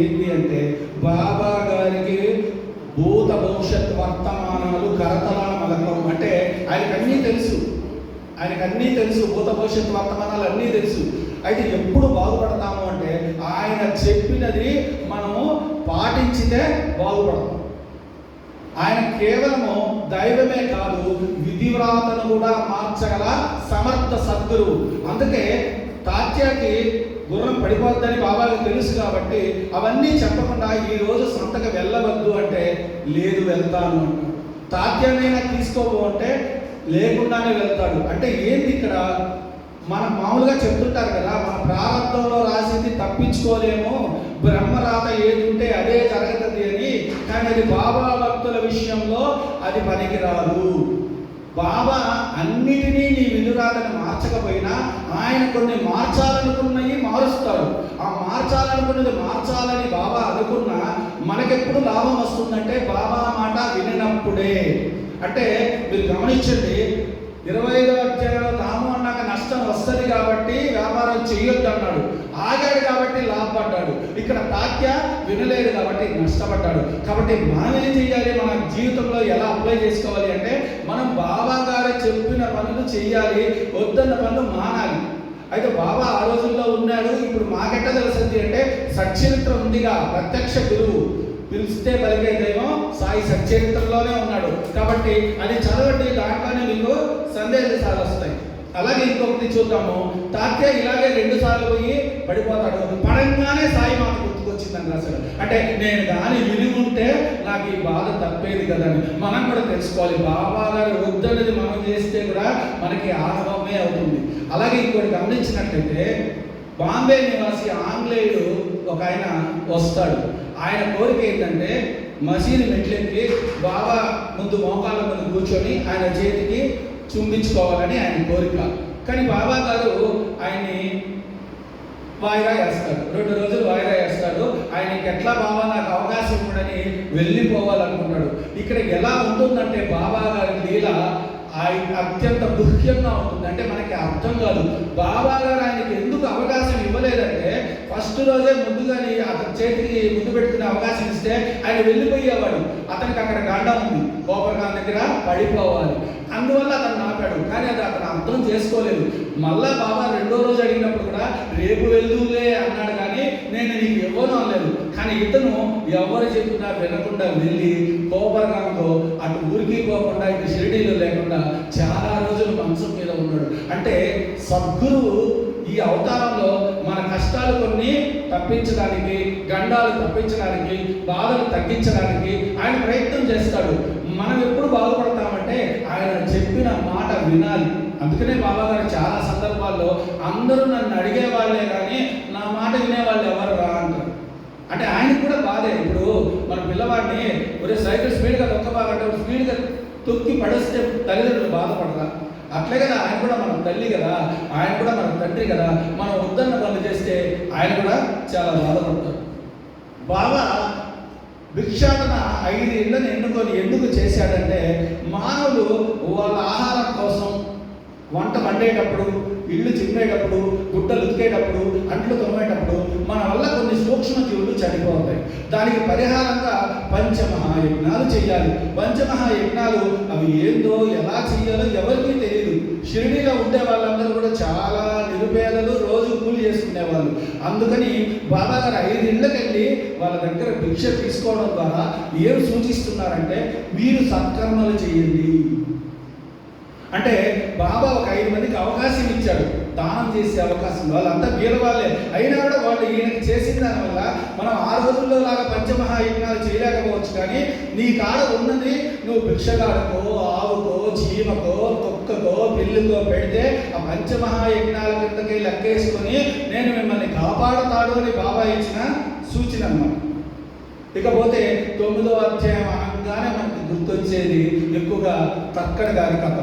ఏంటి అంటే బాబా గారికి భూత భవిష్యత్ వర్తమానాలు కరతలాన మలకం. అంటే ఆయనకు అన్నీ తెలుసు, భూత భవిష్యత్ వర్తమానాలు అన్నీ తెలుసు. అయితే ఎప్పుడు బాగుపడతాము అంటే ఆయన చెప్పినది మనము పాటించితే బాగుపడతాం. ఆయన కేవలము దైవమే కాదు, విధివ్రాతను కూడా మార్చగల సమర్థ సద్గురువు. అందుకే తాత్యాకి గుర్రం పడిపోద్దని బాబాకి తెలుసు కాబట్టి అవన్నీ చెప్పకుండా ఈరోజు సంతకు వెళ్ళవద్దు అంటే లేదు వెళ్తాను అంటాడు. తాత్యానైనా తీసుకోబో అంటే లేకుండానే వెళ్తాడు. అంటే ఏంది ఇక్కడ మనం మామూలుగా చెప్తుంటారు కదా, మన ప్రారంభంలో రాసింది తప్పించుకోలేము, బ్రహ్మరాత ఏది ఉంటే అదే జరగదు అని. కానీ అది బాబా భక్తుల విషయంలో అది పనికిరాదు. బాబా అన్నిటినీ నీ విధురాతను మార్చకపోయినా ఆయన కొన్ని మార్చాలనుకున్నవి మారుస్తాడు. ఆ మార్చాలనుకున్నది మార్చాలని బాబా అనుకున్నా మనకెప్పుడు లాభం వస్తుందంటే బాబా మాట వినప్పుడే. అంటే మీరు గమనించండి, 25వ అధ్యాయంలో తాము అన్నాక నష్టం వస్తుంది కాబట్టి వ్యాపారం చేయొద్దు అన్నాడు. ఆగాడు కాబట్టి లాభపడ్డాడు. ఇక్కడ తాత్య వినలేదు కాబట్టి నష్టపడ్డాడు. కాబట్టి మనం ఏం చేయాలి, మన జీవితంలో ఎలా అప్లై చేసుకోవాలి అంటే మనం బాబా గారు చెప్పిన పనులు చేయాలి, వద్దన్న పనులు మానాలి. అయితే బాబా ఆ రోజుల్లో ఉన్నాడు, ఇప్పుడు మాకెట్ట తెలుస్తుంది అంటే సచ్చరిత్ర ఉందిగా, ప్రత్యక్ష గురువు, పిలిస్తే పలికే దైవం సాయి సచ్చరిత్రలోనే ఉన్నాడు. కాబట్టి అది చదవండి, దాంట్లోనే మీకు సందేశాలు వస్తాయి. అలాగే ఇంకొకటి చూద్దాము. తాత్య ఇలాగే 2 సార్లు పోయి పడిపోతాడు. పడంగానే సాయి మాట గుర్తుకొచ్చిందని రాశాడు. అంటే నేను కానీ విని ఉంటే నాకు ఈ బాధ తప్పేది కదని మనం కూడా తెలుసుకోవాలి. బాబా గారు వద్దన్నది మనం చేస్తే కూడా మనకి ఆనందమే అవుతుంది. అలాగే ఇంకోటి గమనించినట్లయితే బాంబే నివాసి ఆంగ్లేయుడు ఒక ఆయన వస్తాడు. ఆయన కోరిక ఏంటంటే మసీదు మెట్లెక్కి బాబా ముందు మోకాళ్ళ ముందు కూర్చొని ఆయన చేతికి చుంబించుకోవాలని ఆయన కోరిక. కానీ బాబా గారు ఆయన్ని వాయిదా వేస్తాడు, 2 రోజులు వాయిదా వేస్తాడు. ఆయనకి ఎట్లా బాబా నాకు అవకాశం ఇవ్వడని వెళ్ళిపోవాలనుకున్నాడు. ఇక్కడ ఎలా ఉంటుందంటే బాబా గారి లీల అత్యంత ముఖ్యంగా ఉంటుంది. అంటే మనకి అర్థం కాదు. బాబా గారు ఆయనకి ఎందుకు అవకాశం ఇవ్వలేదంటే ఫస్ట్ రోజే ముందుగానే అతని చేతికి ముందు పెట్టుకునే అవకాశం ఇస్తే ఆయన వెళ్ళిపోయేవాడు. అతనికి అక్కడ గండం ఉంది, గోపరగాం దగ్గర పడిపోవాలి. అందువల్ల అతను ఆపాడు. కానీ అది అతను అర్థం చేసుకోలేదు. మళ్ళా బాబా 2వ రోజు అడిగినప్పుడు కూడా రేపు వెళ్దూలే అన్నాడు, కానీ నేను నీకు ఇవ్వను అనలేదు. కానీ ఇతను ఎవరు చెప్పినా వినకుండా వెళ్ళి గోపరగాంతో అటు ఊరికి పోకుండా ఇటు షిరిడీలో లేకుండా చాలా రోజులు మంచం మీద ఉన్నాడు. అంటే సద్గురువు ఈ అవతారంలో మన కష్టాలు కొన్ని తప్పించడానికి, గండాలు తప్పించడానికి, బాధలు తగ్గించడానికి ఆయన ప్రయత్నం చేస్తాడు. మనం ఎప్పుడు బాగుపడతామంటే ఆయన చెప్పిన మాట వినాలి. అందుకనే బాబా గారు చాలా సందర్భాల్లో అందరూ నన్ను అడిగే వాళ్ళే కానీ నా మాట వినేవాళ్ళు ఎవరు రా అంటారు. అంటే ఆయనకు కూడా బాధే. ఇప్పుడు మన పిల్లవాడిని ఒరే సైకిల్ స్పీడ్గా తొక్కబాగంటే స్పీడ్గా తొక్కి పడేస్తే తల్లిదండ్రులు బాధపడరా? అట్లే కదా ఆయన కూడా మన తల్లి కదా, ఆయన కూడా మన తండ్రి కదా. మనం వద్దన్న పనులు చేస్తే ఆయన కూడా చాలా బాధపడతారు. బాబా భిక్షాటన 5 ఇళ్లను ఎన్నుకొని ఎందుకు చేశాడంటే మానవులు వాళ్ళ ఆహారం కోసం వంట వండేటప్పుడు, ఇళ్ళు చిమ్మేటప్పుడు, గుడ్డలు ఉతికేటప్పుడు, అంట్లు తోమేటప్పుడు మన వల్ల కొన్ని సూక్ష్మజీవులు చనిపోతాయి. దానికి పరిహారంగా పంచమహాయజ్ఞాలు చేయాలి. పంచమహాయజ్ఞాలు అవి ఏందో ఎలా చేయాలో ఎవరికీ తెలియదు. షిరిడీలో ఉండే వాళ్ళందరూ కూడా చాలా నిరుపేదలు, రోజు కూలి చేసుకునేవాళ్ళు. అందుకని బాబా గారు 5 ఇళ్ళకెళ్ళి వాళ్ళ దగ్గర భిక్ష తీసుకోవడం ద్వారా ఏం సూచిస్తున్నారంటే మీరు సత్కర్మలు చేయండి. అంటే బాబా ఒక 5 మందికి అవకాశం ఇచ్చాడు, దానం చేసే అవకాశం. వాళ్ళంతా బీదవాళ్ళే అయినా కూడా వాళ్ళు ఈయనకి చేసిన దానివల్ల మనం ఆ రోజుల్లో లాగా పంచమహాయజ్ఞాలు చేయలేకపోవచ్చు. కానీ నీ కాడ ఉన్నది నువ్వు భిక్షగాడకో, ఆవుకో, చీమకో, కుక్కకో, పిల్లుకో పెడితే ఆ పంచమహాయజ్ఞాల కిందకి లెక్కేసుకొని నేను మిమ్మల్ని కాపాడుతాడు అని బాబా ఇచ్చిన సూచన అన్నమాట. ఇకపోతే 9వ అధ్యాయం అనగానే మనకు గుర్తొచ్చేది ఎక్కువగా తక్కడ గారి కథ.